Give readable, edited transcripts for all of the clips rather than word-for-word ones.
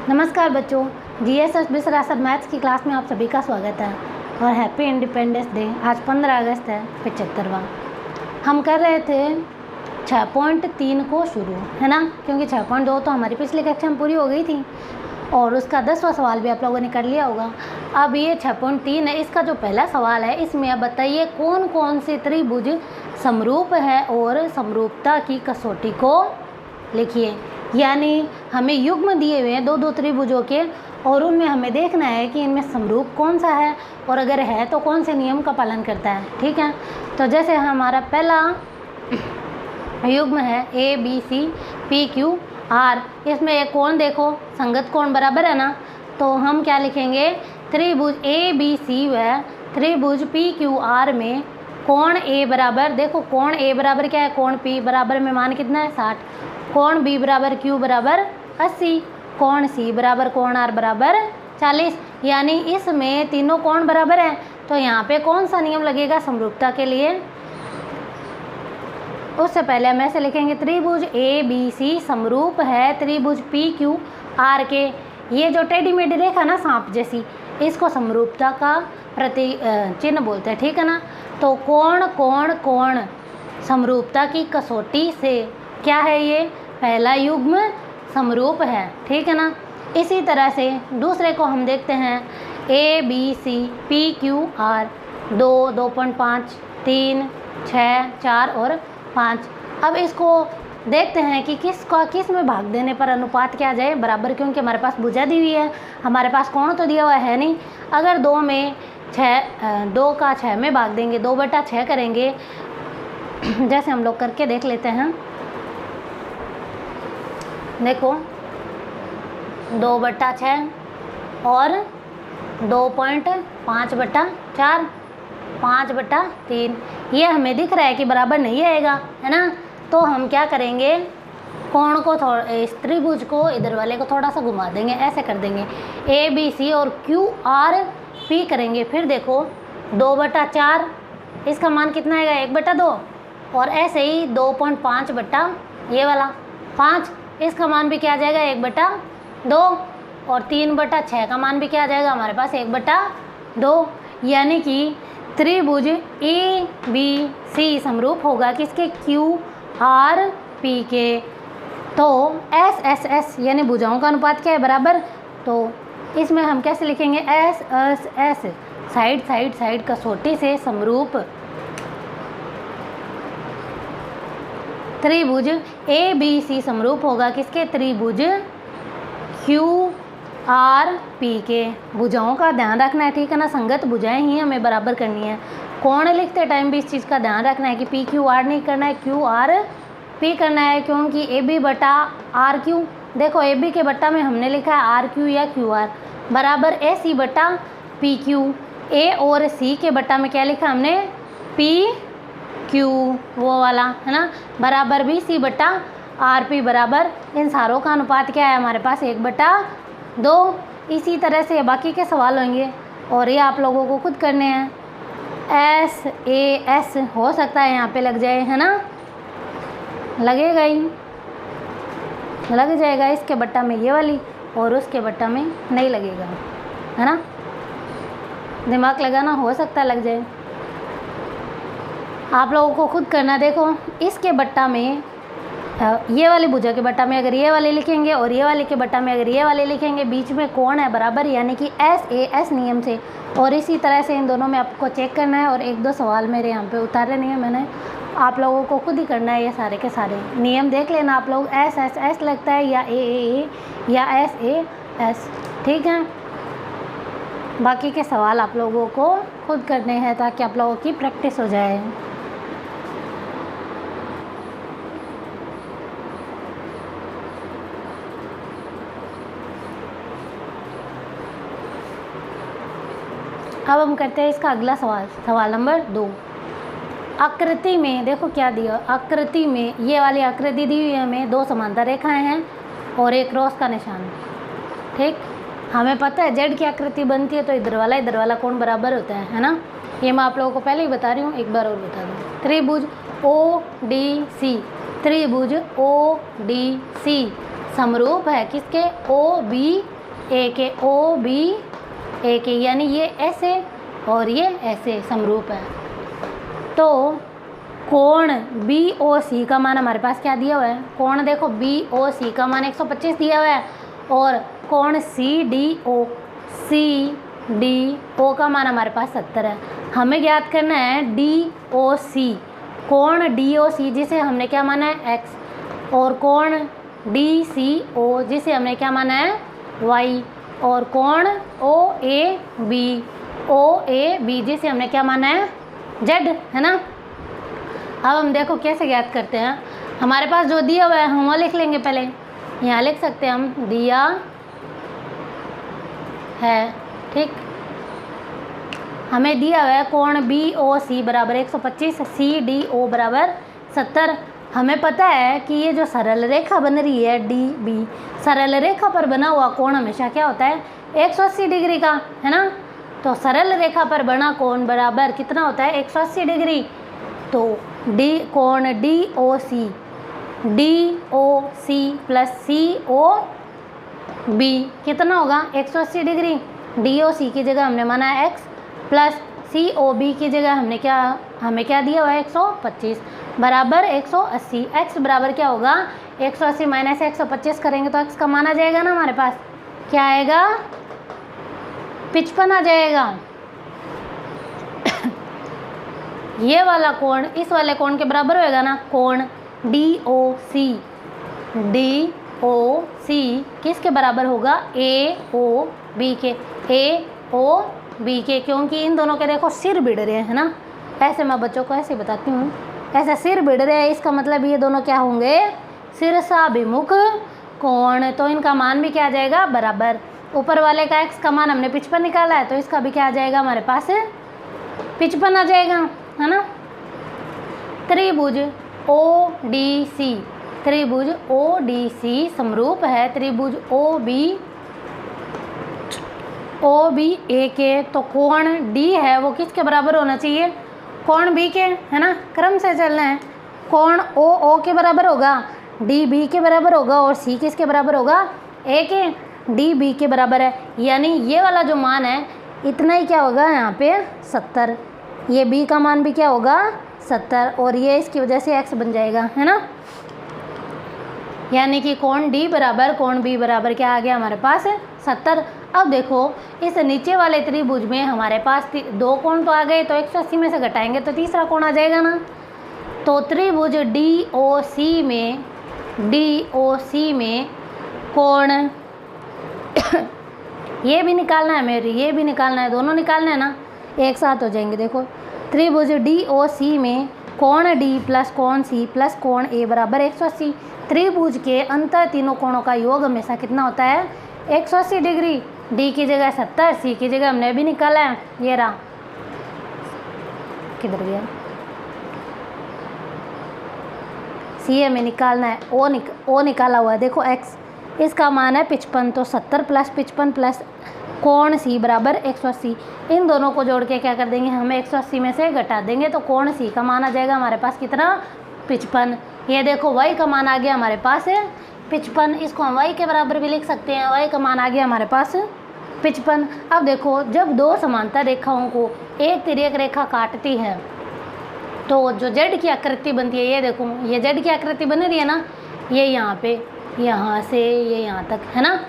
नमस्कार बच्चों, GSS विश्रासद maths की क्लास में आप सभी का स्वागत है और हैप्पी इंडिपेंडेंस डे। आज 15 अगस्त है, 75वां। हम कर रहे थे 6.3 को शुरू, है ना, क्योंकि 6.2 तो हमारी पिछली कक्षा में पूरी हो गई थी और उसका 10वां सवाल भी आप लोगों ने कर लिया होगा। अब ये 6.3 है, इसका जो पहला सवाल है इसमें अब बताइए कौन कौन से त्रिभुज समरूप है और समरूपता की कसौटी को लिखिए। यानी हमें युग्म दिए हुए हैं दो त्रिभुजों के और उनमें हमें देखना है कि इनमें समरूप कौन सा है और अगर है तो कौन से नियम का पालन करता है। ठीक है, तो जैसे हमारा पहला युग्म है ABC PQ R, इसमें एक कोण देखो, संगत कोण बराबर है ना, तो हम क्या लिखेंगे, त्रिभुज ABC व त्रिभुज PQR में कोण A बराबर, देखो कोण A बराबर क्या है, कोण P बराबर में मान कितना है 60, कोण B बराबर Q बराबर 80, कोण C बराबर कोण R बराबर 40। यानी इसमें तीनों कोण बराबर हैं, तो यहाँ पे कौन सा नियम लगेगा समरूपता के लिए। उससे पहले हम ऐसे लिखेंगे, त्रिभुज ABC समरूप है त्रिभुज PQR के। ये जो टेढ़ी मेढ़ी रेखा ना सांप जैसी, इसको समरूपता का प्रति चिन्ह बोलते हैं। ठीक है ना, तो कोण कोण कोण समरूपता की कसौटी से क्या है, ये पहला युग्म समरूप है। ठीक है ना, इसी तरह से दूसरे को हम देखते हैं ABC PQR 2, 2.5, 3, 6, 4 और 5। अब इसको देखते हैं कि किस में भाग देने पर अनुपात क्या आ जाए बराबर, क्योंकि हमारे पास भुजा दी हुई है, हमारे पास कोण तो दिया हुआ है नहीं। अगर 2 में 6, 2 का 6 में भाग देंगे, 2/6 करेंगे, जैसे हम लोग करके देख लेते हैं। देखो 2/6 और 2.5/4, 5/3, ये हमें दिख रहा है कि बराबर नहीं आएगा, है ना। तो हम क्या करेंगे, कोण को इस त्रिभुज को इधर वाले को थोड़ा सा घुमा देंगे, ऐसे कर देंगे, ABC और QRP करेंगे। फिर देखो 2/4, इसका मान कितना आएगा 1/2, और ऐसे ही 2.5 ये वाला 5, इसका मान भी क्या आ जाएगा 1/2, और 3/6 का मान भी क्या आ जाएगा हमारे पास 1/2। यानी कि त्रिभुज ABC समरूप होगा किसके, QRP के। तो SSS यानी भुजाओं का अनुपात क्या है बराबर, तो इसमें हम कैसे लिखेंगे, SSS साइड कसौटी से समरूप त्रिभुज ABC समरूप होगा किसके, त्रिभुज QRP के। भुजाओं का ध्यान रखना है, ठीक है ना, संगत भुजाएं ही हमें बराबर करनी है। कोण लिखते टाइम भी इस चीज़ का ध्यान रखना है कि PQR नहीं करना है, QRP करना है, क्योंकि AB/RQ, देखो AB के बट्टा में हमने लिखा है RQ या QR बराबर AC/PQ। A और C के बट्टा में क्या लिखा हमने, PQ वो वाला, है ना, बराबर BC/RP बराबर, इन सारों का अनुपात क्या है हमारे पास 1/2। इसी तरह से बाकी के सवाल होंगे और ये आप लोगों को खुद करने हैं। SAS हो सकता है यहाँ पे लग जाए, है ना, लगेगा ही, लग जाएगा, इसके बट्टा में ये वाली और उसके बट्टा में नहीं लगेगा, है ना, दिमाग लगाना, हो सकता है लग जाए, आप लोगों को खुद करना। देखो इसके बट्टा में, ये वाली भुजा के बट्टा में अगर ये वाले लिखेंगे और ये वाले के बट्टा में अगर ये वाले लिखेंगे, बीच में कोण है बराबर, यानी कि SAS नियम से। और इसी तरह से इन दोनों में आपको चेक करना है और 1-2 सवाल मेरे यहाँ पे उतारे नहीं है मैंने, आप लोगों को खुद ही करना है। ये सारे के सारे नियम देख लेना आप लोग, SSS लगता है या AAA या SAS। ठीक है, बाकी के सवाल आप लोगों को खुद करने हैं ताकि आप लोगों की प्रैक्टिस हो जाए। अब हम करते हैं इसका अगला सवाल, सवाल नंबर 2। आकृति में देखो क्या दिया, आकृति में ये वाली आकृति दी हुई है हमें, 2 समांतर रेखाएं हैं और एक क्रॉस का निशान। ठीक, हमें पता है जेड की आकृति बनती है तो इधर वाला कोण बराबर होता है ना। ये मैं आप लोगों को पहले ही बता रही हूँ, एक बार और बता दूँ। त्रिभुज ODC, त्रिभुज ODC समरूप है किसके, OB ए के ओ बी ए के, यानी ये ऐसे और ये ऐसे समरूप है। तो कोण बी ओ सी का मान हमारे पास क्या दिया हुआ है, कोण देखो बी ओ सी का मान 125 दिया हुआ है और कोण सी डी ओ का मान हमारे पास 70 है। हमें ज्ञात करना है डी ओ सी, कोण डी ओ सी जिसे हमने क्या माना है x, और कोण डी सी ओ जिसे हमने क्या माना है y, और कोण ओ ए बी जिसे हमने क्या माना है z, है ना। अब हम देखो कैसे ज्ञात करते हैं। हमारे पास जो दिया हुआ है हम वो लिख लेंगे, पहले यहाँ लिख सकते हैं हम, दिया है, ठीक। हमें दिया हुआ है कोण बी ओ सी बराबर 125, सी डी ओ बराबर 70। हमें पता है कि ये जो सरल रेखा बन रही है डी बी, सरल रेखा पर बना हुआ कोण हमेशा क्या होता है 180 डिग्री का, है ना। तो सरल रेखा पर बना कोण बराबर कितना होता है 180 डिग्री। तो डी कोण डी ओ सी प्लस सी ओ बी कितना होगा 180 डिग्री। डी ओ सी की जगह हमने माना है x प्लस सी ओ बी की जगह हमें क्या दिया हुआ है 125 बराबर 180। x बराबर क्या होगा 180 माइनस 125 करेंगे तो x का मान आ जाएगा ना, हमारे पास क्या आएगा 55 आ जाएगा। ये वाला कोण इस वाले कोण के बराबर होएगा ना, कोण डी ओ सी किसके बराबर होगा ए ओ बी के, क्योंकि इन दोनों के देखो सिर भिड़ रहे हैं, है ना। ऐसे मैं बच्चों को ऐसे बताती हूँ, ऐसा सिर भिड़ रहे हैं, इसका मतलब ये दोनों क्या होंगे शीर्षाभिमुख कोण। तो इनका मान भी क्या आ जाएगा बराबर। ऊपर वाले का x का मान हमने 55 निकाला है तो इसका भी क्या आ जाएगा हमारे पास 55 आ जाएगा, है ना। त्रिभुज ओ डी सी समरूप है त्रिभुज ओ बी ए के। तो कोण डी है वो किसके बराबर होना चाहिए, कोण बी के, है ना। क्रम से चलना है। कोण ओ के बराबर होगा, डी बी के बराबर होगा और सी किसके बराबर होगा ए के, डी बी के बराबर है। यानी ये वाला जो मान है इतना ही क्या होगा यहाँ पे 70, ये बी का मान भी क्या होगा 70 और ये इसकी वजह से x बन जाएगा, है ना। यानी कि कोण डी बराबर कोण बी बराबर क्या आ गया हमारे पास 70। अब देखो इस नीचे वाले त्रिभुज में हमारे पास दो कोण तो आ गए, तो 180 में से घटाएंगे तो तीसरा कोण आ जाएगा ना। तो त्रिभुज डी ओ सी में कोण ये भी निकालना है मेरी, ये भी निकालना है, दोनों निकालना है ना, एक साथ हो जाएंगे। देखो त्रिभुज डी ओ सी में कोण डी प्लस कोण सी प्लस कोण ए बराबर 180। त्रिभुज के अंतर तीनों कोणों का योग हमेशा कितना होता है 180 डिग्री। डी की जगह 70, सी की जगह हमने भी निकाला है, ये रहा, किधर गया, सी हमें निकालना है, ओ निकाला हुआ है। देखो x इसका मान है 55, तो 70 प्लस 55 प्लस कोण सी बराबर 180। इन दोनों को जोड़ के क्या कर देंगे, हमें 180 में से घटा देंगे तो कोण सी का मान आ जाएगा हमारे पास कितना 55। ये देखो y का मान आ गया हमारे पास 55, इसको हम y के बराबर भी लिख सकते हैं, y का मान आ गया हमारे पास 55। अब देखो जब दो समांतर रेखाओं को एक तिर्यक रेखा काटती है तो जो z की आकृति बनती है, ये देखो ये z की आकृति बन रही है ना, ये यहाँ पे यहाँ से ये यहाँ तक, है ना।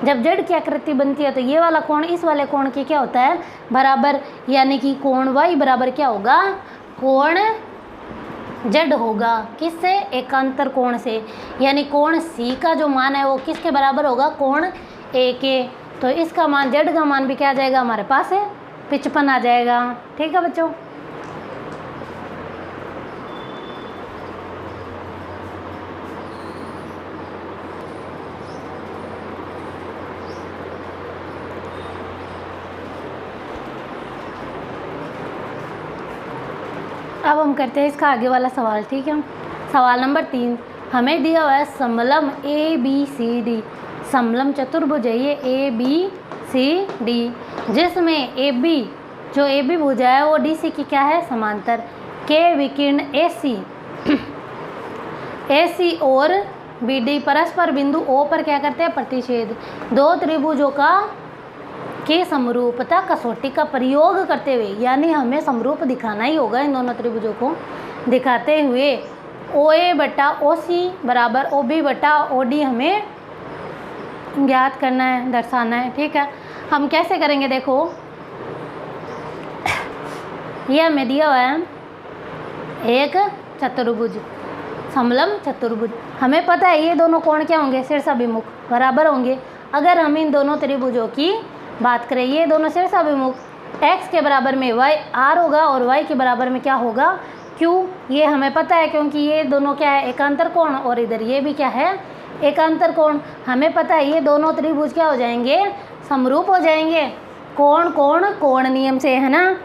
जब z की आकृति बनती है तो ये वाला कोण इस वाले कोण के क्या होता है बराबर, यानी कि कोण y बराबर क्या होगा कोण z होगा, किससे एकांतर कोण से, यानी कोण c का जो मान है वो किसके बराबर होगा कोण a के। तो इसका मान z का मान भी क्या आ जाएगा हमारे पास 55 आ जाएगा। ठीक है बच्चों। अब हम करते हैं इसका आगे वाला सवाल, ठीक है। सवाल नंबर 3, हमें दिया हुआ है समलम ए बी सी डी, समलम चतुर्भुज है ये ए बी सी डी, जिसमें ए बी जो ए बी भुजा है वो डी सी की क्या है समांतर, के विकीर्ण ए सी और बी डी परस्पर बिंदु ओ पर क्या करते हैं, प्रतिच्छेद। दो त्रिभुजों का की समरूपता कसौटी का प्रयोग करते हुए, यानी हमें समरूप दिखाना ही होगा इन दोनों त्रिभुजों को दिखाते हुए, ओ ए बटा ओ सी बराबर ओ बी बटा ओ डी हमें ज्ञात करना है, दर्शाना है। ठीक है, हम कैसे करेंगे, देखो ये हमें दिया हुआ है एक चतुर्भुज, समलंब चतुर्भुज। हमें पता है ये दोनों कोण क्या होंगे, शीर्षाभिमुख बराबर होंगे। अगर हम इन दोनों त्रिभुजों की बात करें, ये दोनों शीर्षाभिमुख, x के बराबर में y r होगा और y के बराबर में क्या होगा, q। ये हमें पता है क्योंकि ये दोनों क्या है, एकांतर कोण, और इधर ये भी क्या है, एकांतर कोण। हमें पता है ये दोनों त्रिभुज क्या हो जाएंगे, समरूप हो जाएंगे, कोण कोण कोण नियम से, है ना।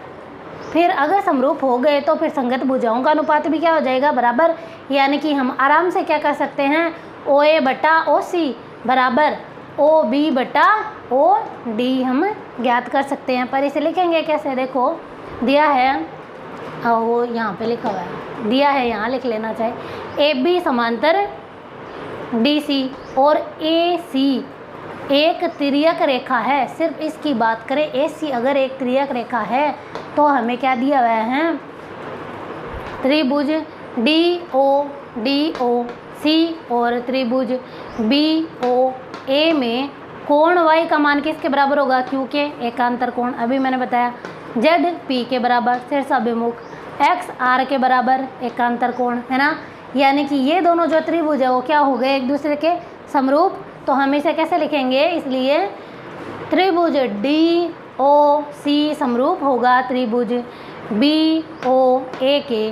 फिर अगर समरूप हो गए तो फिर संगत भुजाओं का अनुपात भी क्या हो जाएगा, बराबर। यानी कि हम आराम से क्या कर सकते हैं, ओ ए बटा ओ सी बराबर ओ बी बटा ओ डी हम ज्ञात कर सकते हैं। पर इसे लिखेंगे कैसे, देखो दिया है, वो यहाँ पे लिखा हुआ है, दिया है यहाँ लिख लेना चाहिए। ए बी समांतर डी सी और ए सी एक तिर्यक रेखा है। सिर्फ इसकी बात करें, ए सी अगर एक तिर्यक रेखा है तो हमें क्या दिया हुआ है, त्रिभुज डी ओ सी और त्रिभुज बी ओ ए में कोण y का मान किसके बराबर होगा, क्यू के, एकांतर कोण। अभी मैंने बताया z p के बराबर शीर्षाभिमुख, x r के बराबर एकांतर कोण, है ना। यानी कि ये दोनों जो त्रिभुज है वो क्या हो गए, एक दूसरे के समरूप। तो हम इसे कैसे लिखेंगे, इसलिए त्रिभुज डी ओ सी समरूप होगा त्रिभुज बी ओ ए के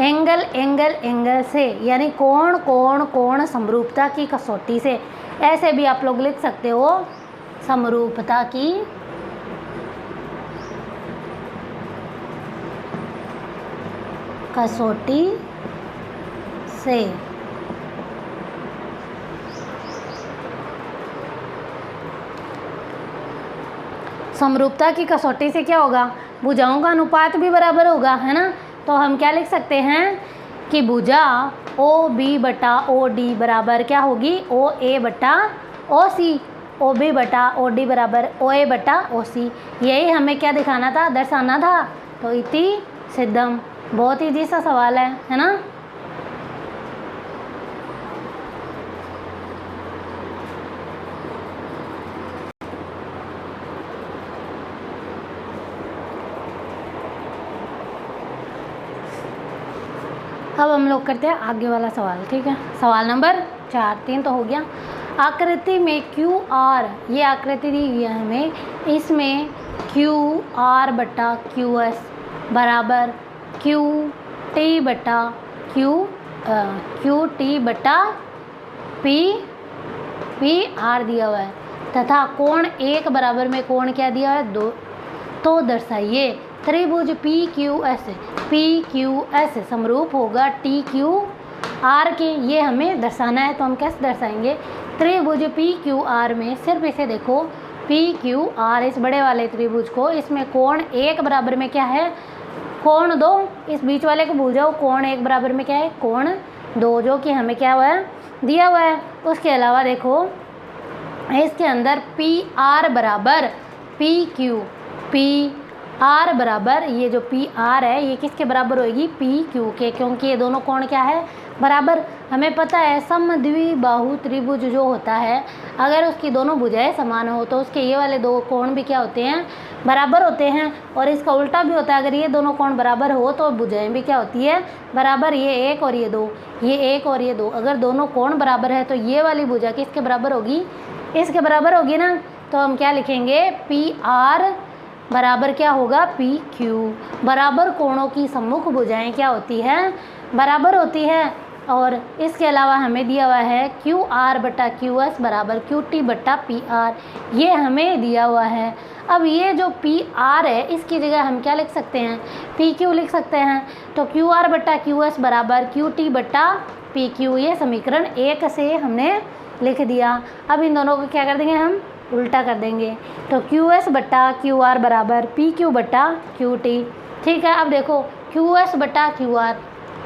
एंगल से, यानी कोण कोण कोण समरूपता की कसौटी से। ऐसे भी आप लोग लिख सकते हो, समरूपता की कसौटी से। समरूपता की कसौटी से क्या होगा, भुजाओं का अनुपात भी बराबर होगा, है ना। तो हम क्या लिख सकते हैं कि भुजा ओ बी बटा ओ डी बराबर क्या होगी, ओ ए बटा ओ सी, ओ बी बटा ओ डी बराबर ओ ए बटा ओ सी। यही हमें क्या दिखाना था, दर्शाना था। तो इति सिद्धम, बहुत ईजी सा सवाल है ना। अब हम लोग करते हैं आगे वाला सवाल, ठीक है। सवाल नंबर 4, 3 तो हो गया। आकृति में क्यू आर, ये आकृति दी हुई है हमें, इसमें क्यू आर बटा क्यू एस बराबर क्यू टी बटा क्यू टी बटा पी आर दिया हुआ है, तथा कोण 1 बराबर में कोण क्या दिया है, 2। तो दर्शाइए त्रिभुज पी क्यू एस समरूप होगा टी क्यू आर के। ये हमें दर्शाना है, तो हम कैसे दर्शाएंगे, त्रिभुज पी क्यू आर में सिर्फ इसे देखो, पी क्यू आर इस बड़े वाले त्रिभुज को, इसमें कोण 1 बराबर में क्या है, कोण 2। इस बीच वाले को भूल जाओ, कोण 1 बराबर में क्या है, कोण 2, जो कि हमें क्या हुआ है, दिया हुआ है। उसके अलावा देखो इसके अंदर पी आर बराबर पी आर बराबर, ये जो पी आर है ये किसके बराबर होगी, पी क्यू के, क्योंकि ये दोनों कोण क्या है, बराबर। हमें पता है समद्विबाहु त्रिभुज जो होता है, अगर उसकी दोनों भुजाएं समान हो तो उसके ये वाले 2 कोण भी क्या होते हैं, बराबर होते हैं। और इसका उल्टा भी होता है, अगर ये दोनों कोण बराबर हो तो भुजाएं भी क्या होती है, बराबर। ये 1 और ये 2, ये 1 और ये 2, अगर दोनों कोण बराबर है तो ये वाली भुजा किसके बराबर होगी, इसके बराबर होगी ना। तो हम क्या लिखेंगे, पी आर बराबर क्या होगा, पी क्यू। बराबर कोणों की सम्मुख भुजाएं क्या होती है, बराबर होती है। और इसके अलावा हमें दिया हुआ है क्यू आर बटा क्यू एस बराबर क्यू टी बटा पी आर, ये हमें दिया हुआ है। अब ये जो पी आर है इसकी जगह हम क्या लिख सकते हैं, पी क्यू लिख सकते हैं। तो क्यू आर बटा क्यू एस बराबर क्यू टी बटा पी क्यू, ये समीकरण 1 से हमने लिख दिया। अब इन दोनों को क्या कर देंगे, हम उल्टा कर देंगे। तो क्यू एस बटा क्यू आर बराबर पी क्यू बटा क्यू टी, ठीक है। अब देखो क्यू एस बटा क्यू आर,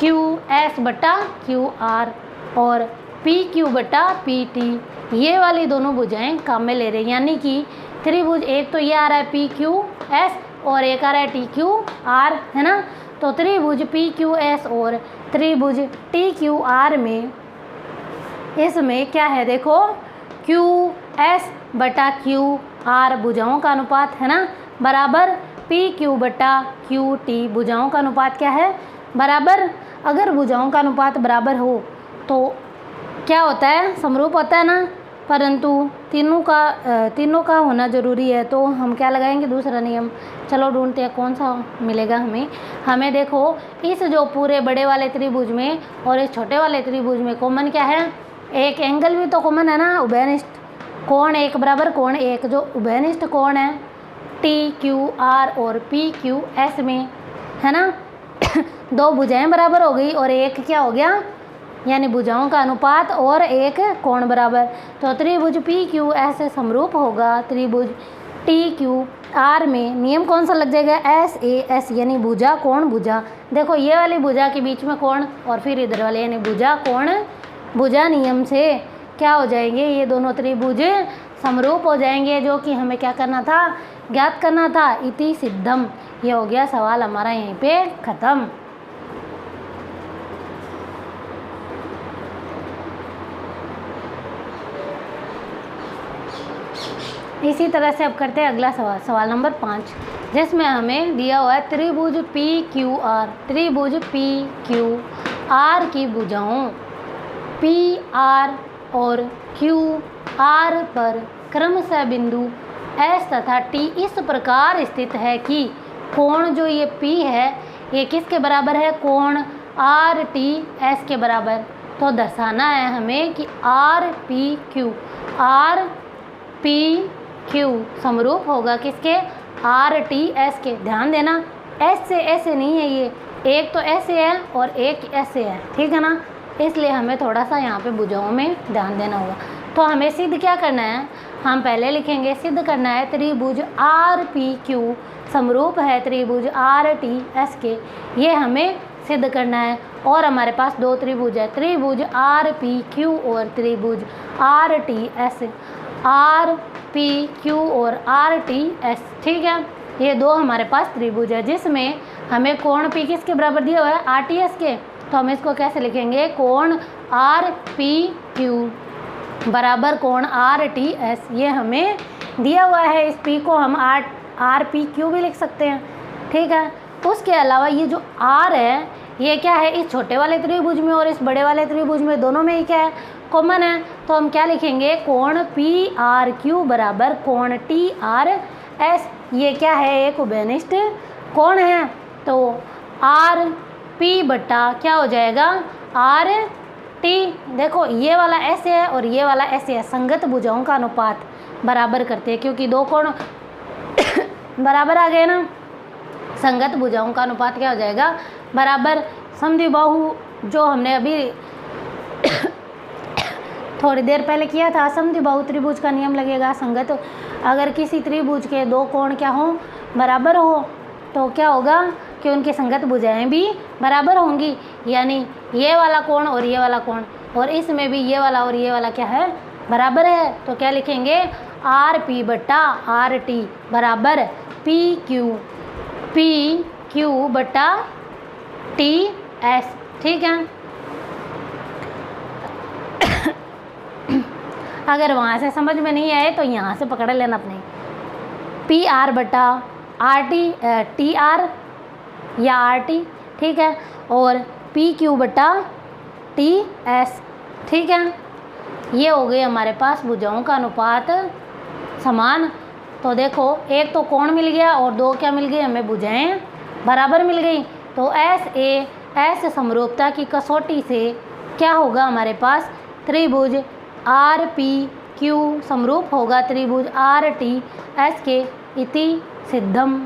क्यू एस बटा क्यू आर और P पी क्यू बटा पी टी, ये वाली दोनों भुजाएं काम में ले रहे हैं, यानी कि त्रिभुज एक तो ये आ रहा है पी क्यू एस और एक आ रहा है टी क्यू आर, है ना। तो त्रिभुज पी क्यू एस और त्रिभुज टी क्यू आर में इसमें क्या है, देखो क्यू एस बटा क्यू आर भुजाओं का अनुपात है ना, बराबर पी क्यू बटा क्यू टी भुजाओं का अनुपात क्या है, बराबर। अगर भुजाओं का अनुपात बराबर हो तो क्या होता है, समरूप होता है ना, परंतु तीनों का होना ज़रूरी है। तो हम क्या लगाएंगे, दूसरा नियम। चलो ढूंढते हैं कौन सा मिलेगा हमें देखो इस जो पूरे बड़े वाले त्रिभुज में और इस छोटे वाले त्रिभुज में कॉमन क्या है, एक एंगल भी तो कॉमन है ना, उभयनिष्ठ कोण एक बराबर कोण एक, जो उभयनिष्ठ कोण है टी क्यू आर और पी क्यू एस में, है ना। दो भुजाएं बराबर हो गई और एक क्या हो गया, यानी भुजाओं का अनुपात और एक कोण बराबर। तो त्रिभुज पी क्यू एस से समरूप होगा त्रिभुज टी क्यू आर में। नियम कौन सा लग जाएगा, एस ए एस, यानी भुजा कोण भुजा। देखो ये वाली भुजा के बीच में कोण और फिर इधर वाले यानी भुजा कोण भुजा नियम से क्या हो जाएंगे, ये दोनों त्रिभुज समरूप हो जाएंगे, जो कि हमें क्या करना था, ज्ञात करना था। इति सिद्धम। ये हो गया सवाल हमारा यहीं पे खत्म। इसी तरह से अब करते हैं अगला सवाल, सवाल नंबर 5, जिसमें हमें दिया हुआ है त्रिभुज पी क्यू आर, त्रिभुज पी क्यू आर की भुजाओं पी आर और क्यू आर पर क्रमशः बिंदु एस तथा टी इस प्रकार स्थित है कि कोण जो ये पी है ये किसके बराबर है, कोण आर टी एस के बराबर। तो दर्शाना है हमें कि आर पी क्यू समरूप होगा किसके, आर टी एस के। ध्यान देना एस से ऐसे नहीं है, ये एक तो ऐसे है और एक ऐसे है, ठीक है ना, इसलिए हमें थोड़ा सा यहाँ पे भुजाओं में ध्यान देना होगा। तो हमें सिद्ध क्या करना है, हम पहले लिखेंगे सिद्ध करना है त्रिभुज आर पी क्यू समरूप है त्रिभुज आर टी एस के, ये हमें सिद्ध करना है। और हमारे पास दो त्रिभुज है, त्रिभुज आर पी क्यू और त्रिभुज R T S, R P Q और आर टी एस, ठीक है। ये दो हमारे पास त्रिभुज है जिसमें हमें कोण पी किसके बराबर दिया हुआ है, आर टी एस के। तो हम इसको कैसे लिखेंगे, कोण आर पी क्यू बराबर कोण आर टी एस, ये हमें दिया हुआ है। इस पी को हम आर पी क्यू भी लिख सकते हैं, ठीक है। उसके अलावा ये जो आर है ये क्या है, इस छोटे वाले त्रिभुज में और इस बड़े वाले त्रिभुज में दोनों में ही क्या है, कॉमन है। तो हम क्या लिखेंगे, कोण पी आर क्यू बराबर कोण टी आर एस, ये क्या है, एक उभयनिष्ठ कोण है। तो आर पी बटा क्या हो जाएगा, आर टी। देखो ये वाला ऐसे है और ये वाला ऐसे है, संगत भुजाओं का अनुपात बराबर करते हैं, क्योंकि दो कोण बराबर आ गए ना, संगत भुजाओं का अनुपात क्या हो जाएगा, बराबर। समद्विबाहु जो हमने अभी थोड़ी देर पहले किया था, समद्विबाहु त्रिभुज का नियम लगेगा संगत। अगर किसी त्रिभुज के दो कोण क्या हो, बराबर हो, तो क्या होगा कि उनकी संगत भुजाएं भी बराबर होंगी, यानी ये वाला कोण और ये वाला कोण, और इसमें भी ये वाला और ये वाला क्या है, बराबर है। तो क्या लिखेंगे, आर पी बटा आर टी बराबर पी क्यू बटा टी एस, ठीक है। अगर वहाँ से समझ में नहीं आए तो यहाँ से पकड़ लेना अपने, पी आर बटा आर टी टी आर या आर टी, ठीक है, और पी क्यू बटा टी एस, ठीक है। ये हो गए हमारे पास भुजाओं का अनुपात समान। तो देखो एक तो कोण मिल गया और दो क्या मिल गई, हमें भुजाएं बराबर मिल गई। तो एस समरूपता की कसौटी से क्या होगा हमारे पास, त्रिभुज आर पी क्यू समरूप होगा त्रिभुज आर टी एस के, इति सिद्धम।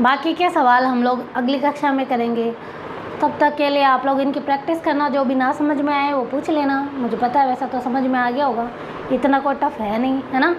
बाकी के सवाल हम लोग अगली कक्षा में करेंगे। तब तक के लिए आप लोग इनकी प्रैक्टिस करना, जो भी ना समझ में आए वो पूछ लेना। मुझे पता है वैसा तो समझ में आ गया होगा, इतना कोई टफ है नहीं, है ना।